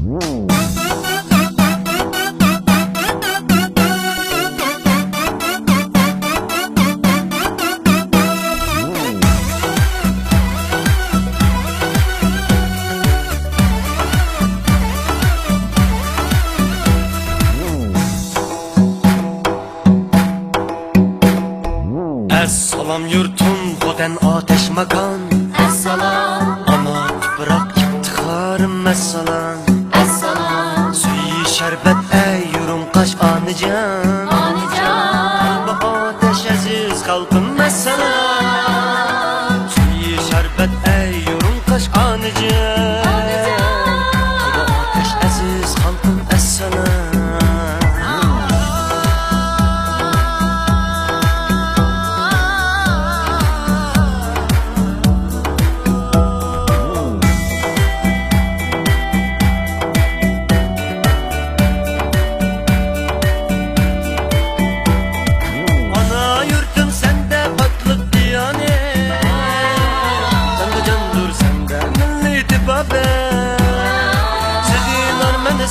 Esselam yurtum, Xoten ateş makan. Esselam, Ana toprak iftiharım, esselam. esselam, Suyu şerbet ey yurun kaş anıcan. anican, Bu ateş aziz halkım, esselam. Suyu şerbet ey yurun kaş anıcan. Bu ateş aziz halkım, esselam.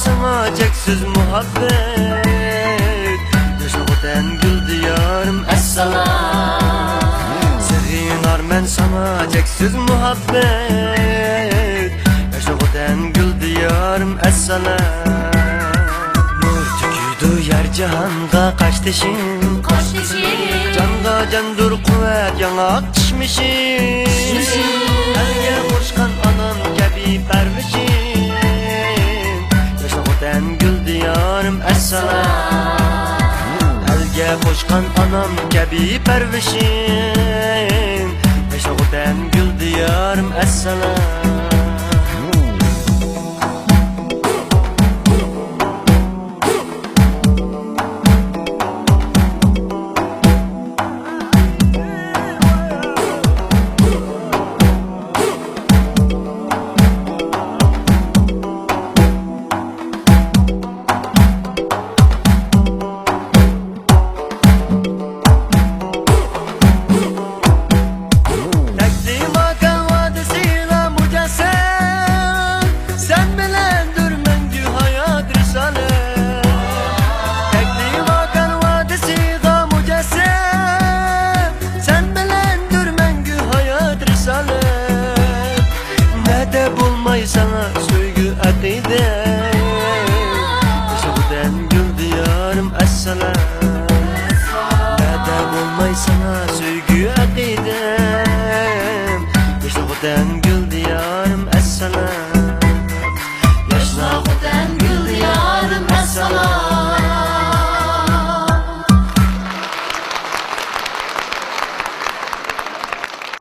Sana ceksiz muhabbet, yaşa Xoten gül diyarım, esselam. Sevinar men sana ceksiz muhabbet, yaşa Xoten gül diyarım, esselam. Nur tüküydü yer cihanda kaç dişin, koş dişin, canda candur kuvvet yanak düşmüşüm. Elge koşkan anam gibi pervişim, Xoten gül diyarım, esselam. Elge koşkan anam gibi pervişim, yaşa Xoten gül diyarım, esselam. Sana söygü atıydı,